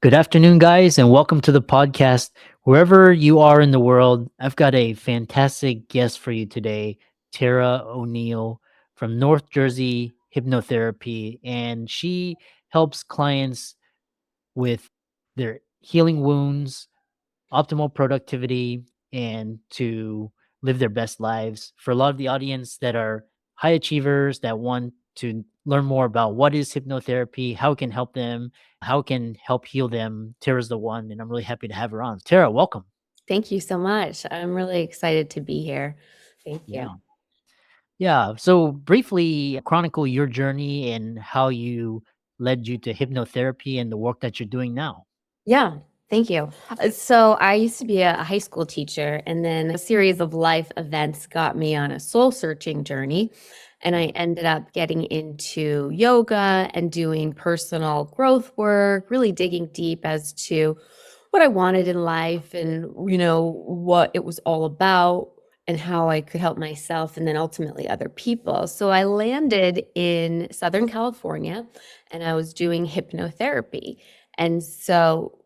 Good afternoon, guys, and welcome to the podcast. Wherever you are in the world, I've got a fantastic guest for you today, Tara O'Neill from North Jersey Hypnotherapy, and she helps clients with their healing wounds, optimal productivity, and to live their best lives. For a lot of the audience that are high achievers that want to learn more about what is hypnotherapy, how it can help them, how it can help heal them, Tara's the one, and I'm really happy to have her on. Tara, welcome. Thank you so much. I'm really excited to be here. Thank you. Yeah. Yeah. So briefly chronicle your journey and how you led you to hypnotherapy and the work that you're doing now. Yeah, thank you. So I used to be a high school teacher, and then a series of life events got me on a soul searching journey. And I ended up getting into yoga and doing personal growth work, really digging deep as to what I wanted in life and, what it was all about and how I could help myself and then ultimately other people. So I landed in Southern California and I was doing hypnotherapy. And so,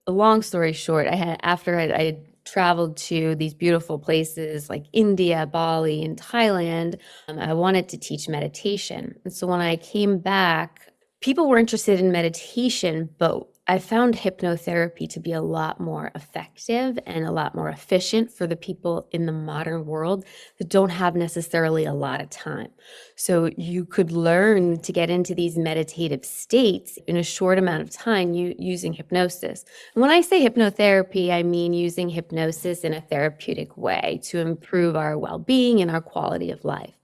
a long story short, I had traveled to these beautiful places like India, Bali, and Thailand. I wanted to teach meditation. And so when I came back, people were interested in meditation, but I found hypnotherapy to be a lot more effective and a lot more efficient for the people in the modern world that don't have necessarily a lot of time. So you could learn to get into these meditative states in a short amount of time using hypnosis. And when I say hypnotherapy, I mean using hypnosis in a therapeutic way to improve our well-being and our quality of life.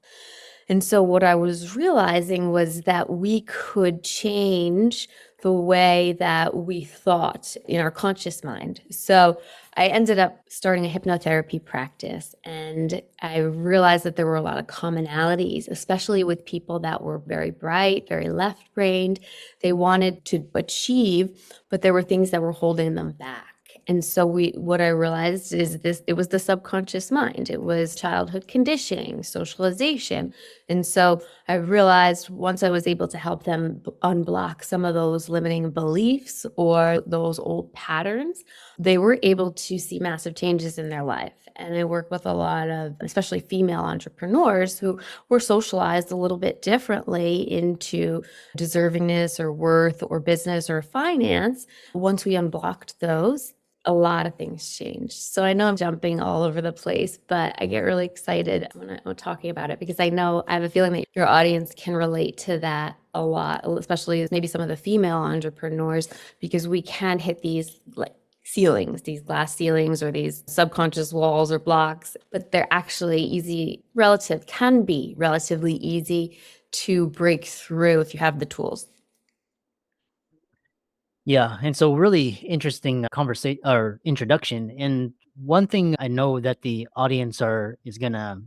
And so what I was realizing was that we could change the way that we thought in our conscious mind. So I ended up starting a hypnotherapy practice, and I realized that there were a lot of commonalities, especially with people that were very bright, very left-brained. They wanted to achieve, but there were things that were holding them back. And so what I realized is it was the subconscious mind. It was childhood conditioning, socialization. And so I realized once I was able to help them unblock some of those limiting beliefs or those old patterns, they were able to see massive changes in their life. And I work with a lot of, especially female entrepreneurs who were socialized a little bit differently into deservingness or worth or business or finance. Once we unblocked those, a lot of things changed. So I know I'm jumping all over the place, but I get really excited when I'm talking about it because I know I have a feeling that your audience can relate to that a lot, especially maybe some of the female entrepreneurs, because we can hit these like ceilings, these glass ceilings or these subconscious walls or blocks, but they're actually can be relatively easy to break through if you have the tools. Yeah, and so really interesting conversation or introduction. And one thing I know that the audience are is gonna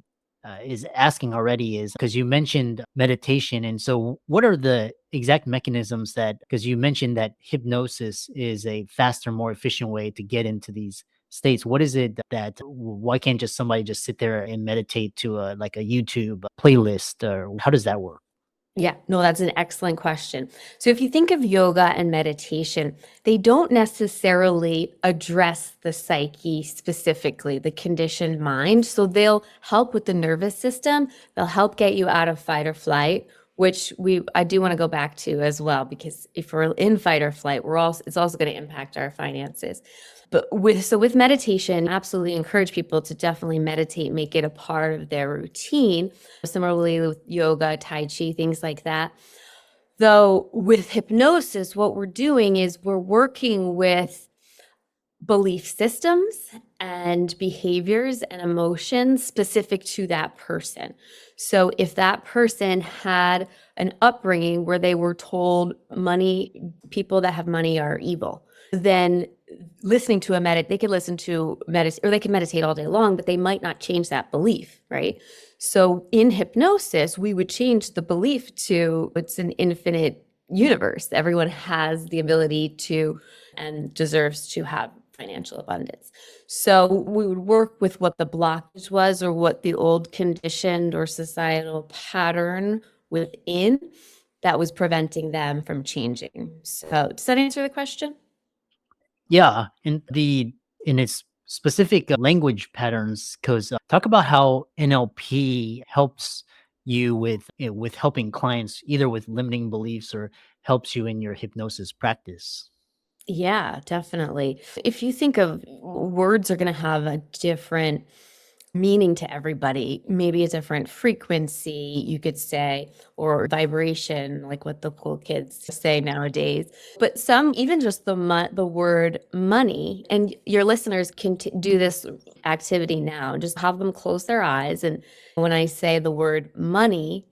is asking already is because you mentioned meditation, and so what are the exact mechanisms that because you mentioned that hypnosis is a faster, more efficient way to get into these states. What is it that why can't just somebody just sit there and meditate to a like a YouTube playlist, or how does that work? Yeah, no, that's an excellent question. So, if you think of yoga and meditation, they don't necessarily address the psyche specifically, the conditioned mind. So, they'll help with the nervous system, they'll help get you out of fight or flight, which I do want to go back to as well, because if we're in fight or flight, it's also going to impact our finances. But with meditation, I absolutely encourage people to definitely meditate, make it a part of their routine. Similarly with yoga, tai chi, things like that. Though with hypnosis, what we're doing is we're working with belief systems and behaviors and emotions specific to that person. So if that person had an upbringing where they were told people that have money are evil, then listening to they could listen to meditate, or they can meditate all day long, but they might not change that belief, right? So in hypnosis, we would change the belief to it's an infinite universe. Everyone has the ability to and deserves to have financial abundance. So we would work with what the blockage was or what the old conditioned or societal pattern within that was preventing them from changing. So does that answer the question? Yeah, in its specific language patterns, because talk about how NLP helps you with helping clients either with limiting beliefs or helps you in your hypnosis practice. Yeah, definitely. If you think of words are going to have a different meaning to everybody, maybe a different frequency, you could say, or vibration, like what the cool kids say nowadays. But some, even just the word money, and your listeners can do this activity now. Just have them close their eyes, and when I say the word money,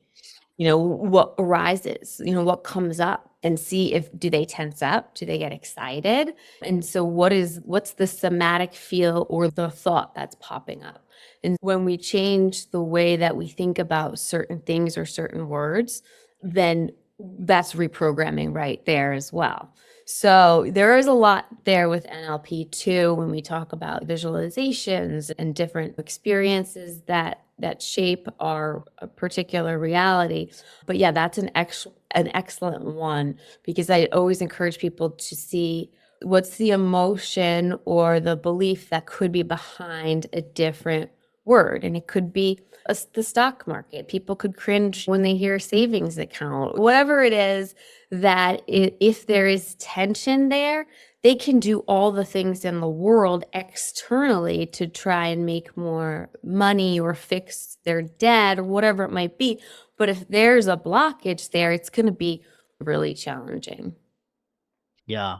what arises, what comes up, and see if do they tense up, do they get excited, and so what's the somatic feel or the thought that's popping up. And when we change the way that we think about certain things or certain words, then that's reprogramming right there as well. So there is a lot there with NLP too when we talk about visualizations and different experiences that shape our particular reality. But yeah, that's an excellent one, because I always encourage people to see what's the emotion or the belief that could be behind a different word. And it could be the stock market. People could cringe when they hear savings account, whatever it is, that if there is tension there, they can do all the things in the world externally to try and make more money or fix their debt or whatever it might be. But if there's a blockage there, it's going to be really challenging. Yeah,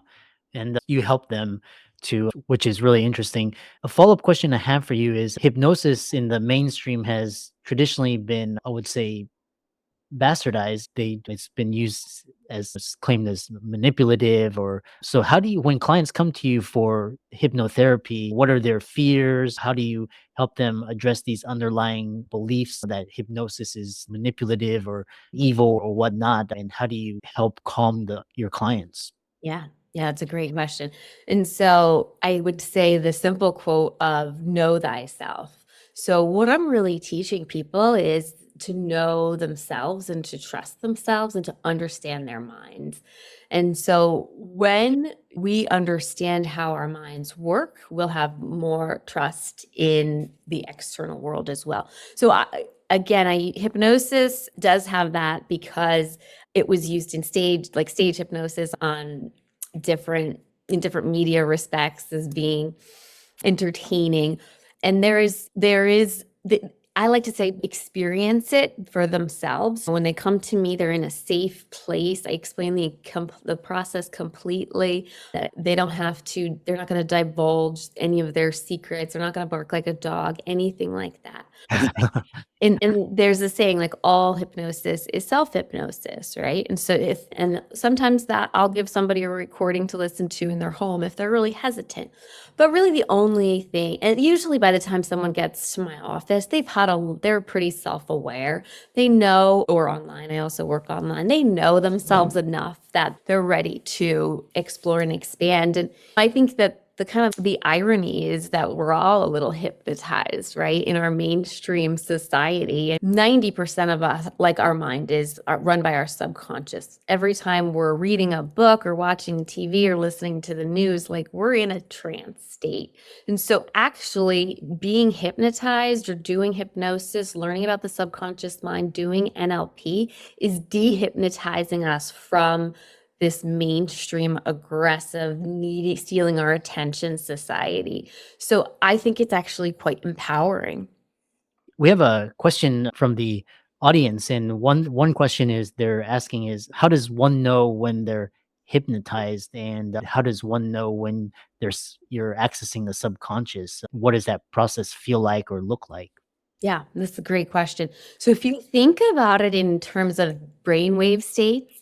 and you help them to which is really interesting. A follow-up question I have for you is hypnosis in the mainstream has traditionally been, I would say, bastardized. It's been used as it's claimed as manipulative or so how do you when clients come to you for hypnotherapy, what are their fears? How do you help them address these underlying beliefs that hypnosis is manipulative or evil or whatnot? And how do you help calm your clients? Yeah. Yeah, it's a great question. And so I would say the simple quote of know thyself. So what I'm really teaching people is to know themselves and to trust themselves and to understand their minds. And so when we understand how our minds work, we'll have more trust in the external world as well. So hypnosis does have that because it was used in stage hypnosis on different in different media respects as being entertaining. And I like to say experience it for themselves. When they come to me, they're in a safe place. I explain the process completely. That they don't have to, they're not going to divulge any of their secrets. They're not going to bark like a dog, anything like that. And there's a saying, like, all hypnosis is self-hypnosis, right? And so and sometimes that I'll give somebody a recording to listen to in their home if they're really hesitant. But really the only thing, and usually by the time someone gets to my office, they're pretty self-aware. They know, or online, I also work online, they know themselves enough that they're ready to explore and expand. And I think that the irony is that we're all a little hypnotized, right? In our mainstream society, and 90% of us, like, our mind is run by our subconscious. Every time we're reading a book or watching TV or listening to the news, like, we're in a trance state. And so actually being hypnotized or doing hypnosis, learning about the subconscious mind, doing NLP is dehypnotizing us from this mainstream aggressive needy stealing our attention society. So I think it's actually quite empowering. We have a question from the audience, and one question is they're asking is how does one know when they're hypnotized, and how does one know when you're accessing the subconscious? What does that process feel like or look like? Yeah, that's a great question. So if you think about it in terms of brainwave states,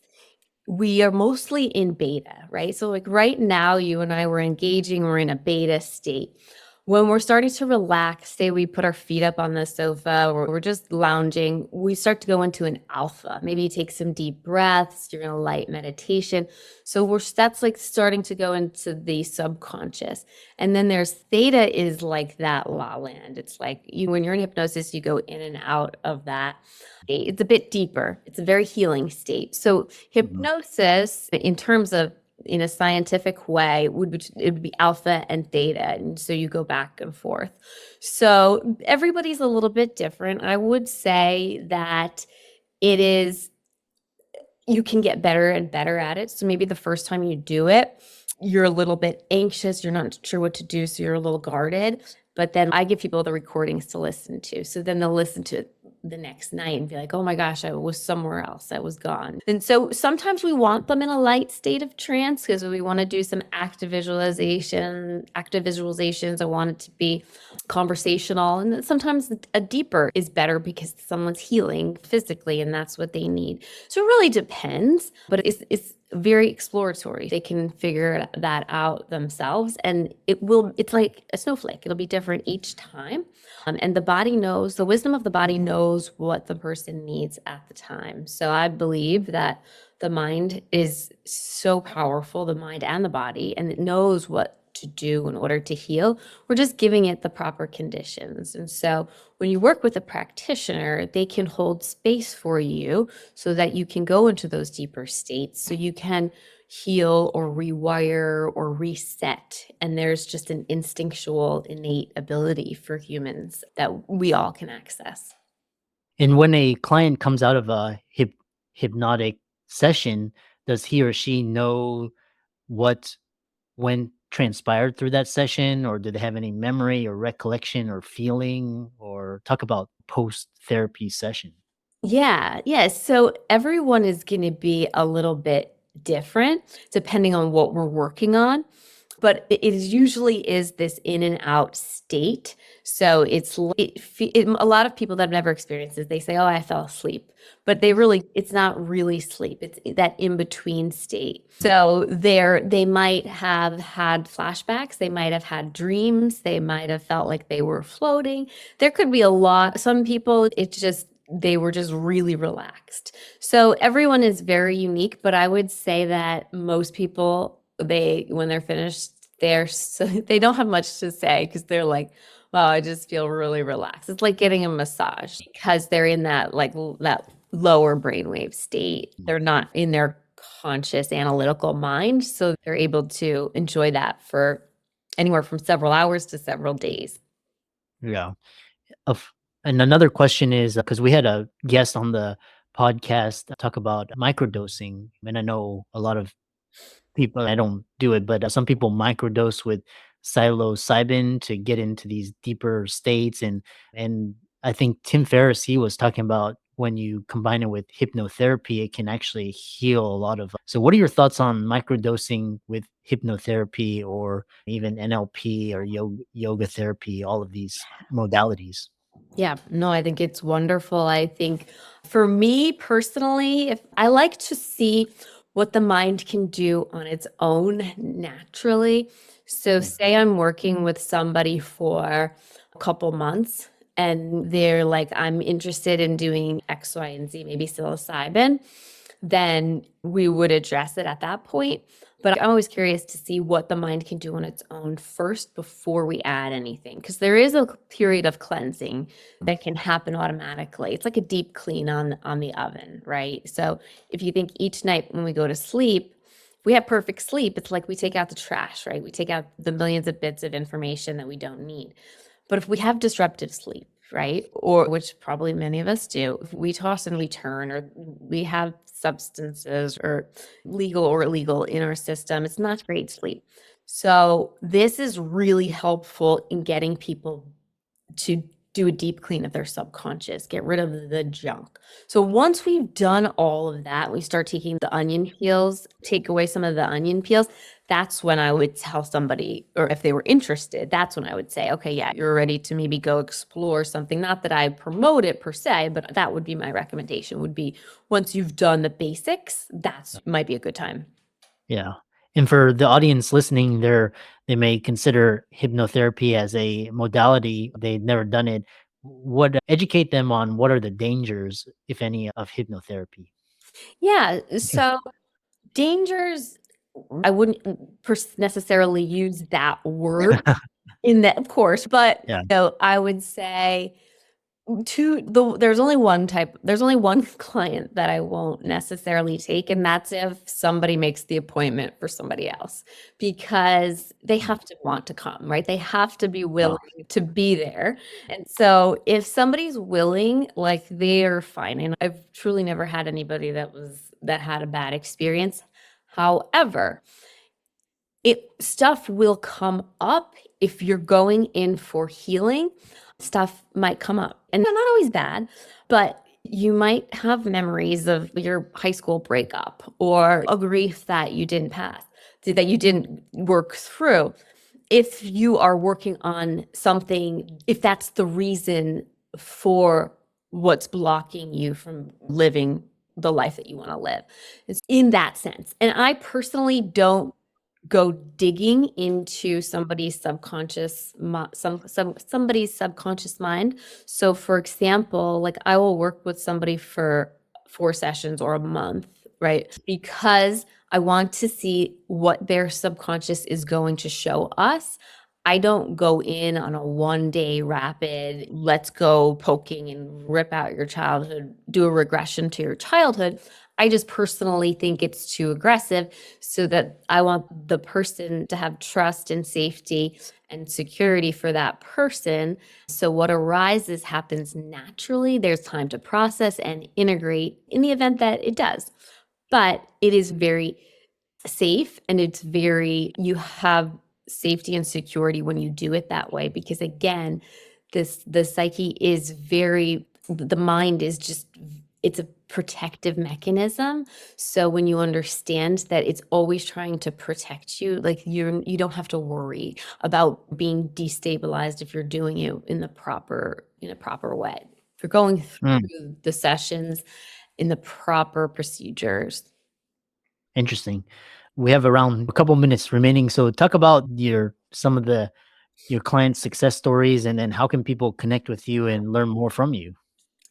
we are mostly in beta, right? So like right now, you and I were engaging, we're in a beta state. When we're starting to relax, say we put our feet up on the sofa or we're just lounging, we start to go into an alpha. Maybe you take some deep breaths, you're in a light meditation. So that's like starting to go into the subconscious. And then there's theta is like that la land. It's like when you're in hypnosis, you go in and out of that. It's a bit deeper. It's a very healing state. So Mhm. hypnosis, in terms of in a scientific way, it would be alpha and theta, and so you go back and forth. So everybody's a little bit different. I would say that it is you can get better and better at it. So maybe the first time you do it, you're a little bit anxious, you're not sure what to do, so you're a little guarded. But then I give people the recordings to listen to. So then they'll listen to it the next night and be like, oh my gosh, I was somewhere else. I was gone. And so sometimes we want them in a light state of trance because we want to do some active visualizations. I want it to be conversational. And then sometimes a deeper is better because someone's healing physically and that's what they need. So it really depends, but it's very exploratory. They can figure that out themselves and it's like a snowflake. It'll be different each time. And the wisdom of the body knows what the person needs at the time. So I believe that the mind is so powerful, the mind and the body, and it knows what to do in order to heal. We're just giving it the proper conditions. And so when you work with a practitioner, they can hold space for you so that you can go into those deeper states, so you can heal or rewire or reset. And there's just an instinctual, innate ability for humans that we all can access. And when a client comes out of a hypnotic session, does he or she know what went transpired through that session, or do they have any memory or recollection or feeling, or talk about post therapy session? Yeah, yeah. So everyone is going to be a little bit different depending on what we're working on. But usually is this in and out state. So a lot of people that have never experienced it, they say, "Oh, I fell asleep," but it's not really sleep. It's that in between state. So they might have had flashbacks. They might have had dreams. They might have felt like they were floating. There could be a lot. Some people, they were just really relaxed. So everyone is very unique, but I would say that most people, when they're finished, they don't have much to say because they're like, wow, I just feel really relaxed. It's like getting a massage because they're in that lower brainwave state. They're not in their conscious analytical mind, so they're able to enjoy that for anywhere from several hours to several days. Yeah. Of and another question is, because we had a guest on the podcast talk about microdosing, and I know a lot of people, I don't do it, but some people microdose with psilocybin to get into these deeper states, and I think Tim Ferriss, he was talking about when you combine it with hypnotherapy, it can actually heal a lot of. So what are your thoughts on microdosing with hypnotherapy or even NLP or yoga therapy, all of these modalities? Yeah, no, I think it's wonderful. I think for me personally, if I like to see what the mind can do on its own naturally. So, Mm. say I'm working with somebody for a couple months and they're like, I'm interested in doing X, Y, and Z, maybe psilocybin, then we would address it at that point. But I'm always curious to see what the mind can do on its own first before we add anything. Because there is a period of cleansing that can happen automatically. It's like a deep clean on the oven, right? So if you think each night when we go to sleep, if we have perfect sleep, it's like we take out the trash, right? We take out the millions of bits of information that we don't need. But if we have disruptive sleep, right? Or which probably many of us do, if we toss and we turn, or we have substances or legal or illegal in our system, it's not great sleep. So this is really helpful in getting people to do a deep clean of their subconscious, get rid of the junk. So once we've done all of that, we start taking the onion peels, take away some of the onion peels. That's when I would tell somebody, or if they were interested, that's when I would say, okay, yeah, you're ready to maybe go explore something. Not that I promote it per se, but that would be my recommendation would be once you've done the basics, that's might be a good time. Yeah. And for the audience listening, they may consider hypnotherapy as a modality. They've never done it. What educate them on what are the dangers, if any, of hypnotherapy? Yeah, so dangers, I wouldn't necessarily use that word in that, of course, but, Yeah. I would say there's only one client that I won't necessarily take, and that's if somebody makes the appointment for somebody else, because they Mm. have to want to come, right? They have to be willing Wow. to be there. And so if somebody's willing, like, they're fine. And I've truly never had anybody that had a bad experience. However, it stuff will come up if you're going in for healing. Stuff might come up, and they're not always bad, but you might have memories of your high school breakup or a grief that you didn't pass, that you didn't work through. If you are working on something, if that's the reason for what's blocking you from living the life that you want to live, it's in that sense. And I personally don't go digging into somebody's somebody's subconscious mind. So for example, like, I will work with somebody for 4 sessions or a month, right? Because I want to see what their subconscious is going to show us. I don't go in on a 1-day rapid, let's go poking and rip out your childhood, do a regression to your childhood. I just personally think it's too aggressive, so that I want the person to have trust and safety and security for that person. So what arises happens naturally. There's time to process and integrate in the event that it does. But it is very safe, and you have safety and security when you do it that way, because again, the psyche is very the mind is just it's a protective mechanism. So when you understand that it's always trying to protect you, like, you don't have to worry about being destabilized if you're doing it in a proper way, if you're going Mm, through the sessions in the proper procedures. interesting. We have around a couple minutes remaining, so talk about your client success stories, and then how can people connect with you and learn more from you?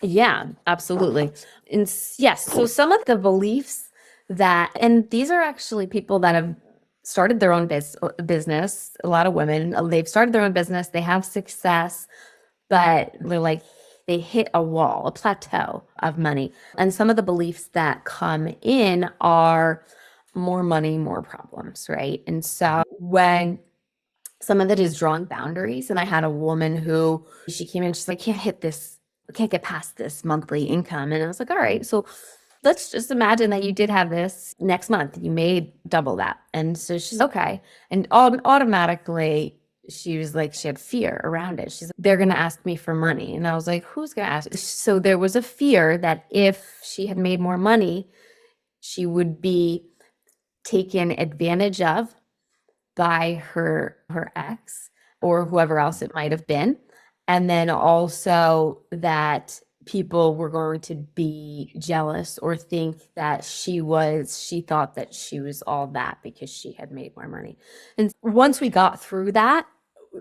Yeah, absolutely. And yes, so some of the beliefs and these are actually people that have started their own business, a lot of women, they've started their own business, they have success, but they're like, they hit a wall, a plateau of money. And some of the beliefs that come in are more money, more problems, right? And so when some of it is drawing boundaries. And I had a woman who she came in, she's like, I can't get past this monthly income. And I was like, all right, so let's just imagine that you did have this next month, you made double that. And so she's okay. And automatically she was like, she had fear around it. She's like, they're going to ask me for money. And I was like, who's going to ask? So there was a fear that if she had made more money, she would be taken advantage of by her ex or whoever else it might have been. And then also that people were going to be jealous or think that she thought that she was all that because she had made more money. And once we got through that,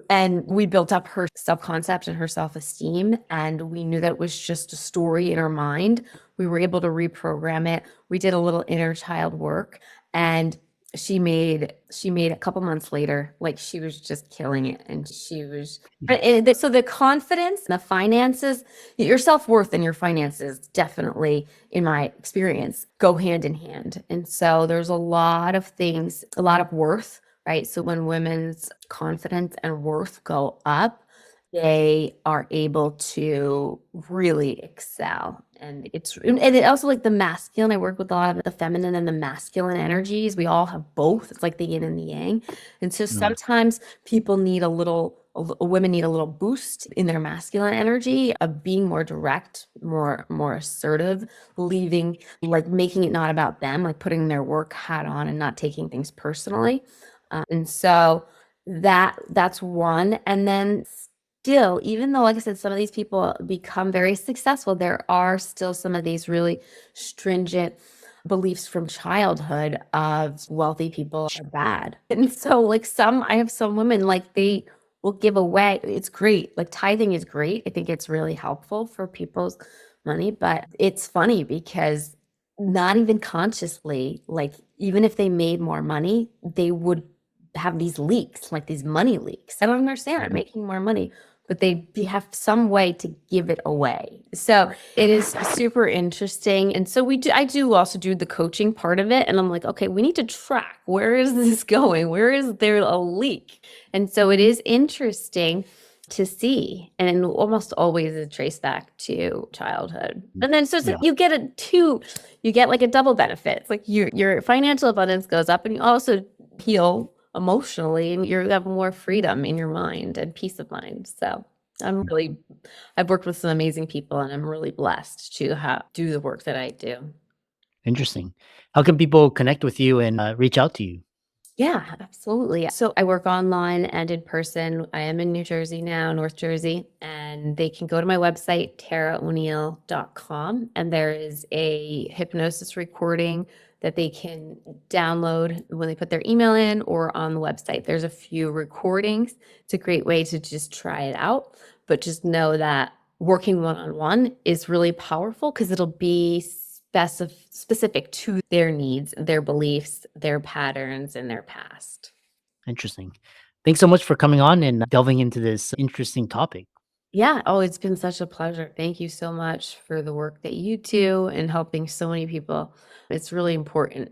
and we built up her self-concept and her self-esteem, and we knew that it was just a story in her mind, we were able to reprogram it. We did a little inner child work, and she made a couple months later, like, she was just killing it, and she was so the confidence, the finances, your self-worth and your finances definitely, in my experience, go hand in hand. And so there's a lot of things, a lot of worth, right? So when women's confidence and worth go up, they are able to really excel. And it also, like, the masculine, I work with a lot of the feminine and the masculine energies. We all have both. It's like the yin and the yang. And so Mm, sometimes people need women need a little boost in their masculine energy of being more direct, more assertive, leaving, like, making it not about them, like putting their work hat on and not taking things personally. And so that's one. And then still, even though, like I said, some of these people become very successful, there are still some of these really stringent beliefs from childhood of wealthy people are bad. And so like I have some women like they will give away. It's great. Like tithing is great. I think it's really helpful for people's money, but it's funny because not even consciously, like even if they made more money, they would have these leaks, like these money leaks. I don't understand Mhm. making more money, but they have some way to give it away. So it is super interesting. And so I do also do the coaching part of it. And I'm like, okay, we need to track, where is this going? Where is there a leak? And so it is interesting to see. And almost always is traced back to childhood. And then Yeah, you get you get like a double benefit. It's like your financial abundance goes up and you also heal emotionally and you have more freedom in your mind and peace of mind. So I've worked with some amazing people and I'm really blessed to do the work that I do. interesting. How can people connect with you and reach out to you? Yeah, absolutely. So I work online and in person. I am in New Jersey now, North Jersey, and they can go to my website, taraoneal.com, and there is a hypnosis recording that they can download when they put their email in or on the website. There's a few recordings. It's a great way to just try it out, but just know that working one-on-one is really powerful because it'll be specific to their needs, their beliefs, their patterns, and their past. Interesting. Thanks so much for coming on and delving into this interesting topic. Yeah. Oh, it's been such a pleasure. Thank you so much for the work that you do and helping so many people. It's really important.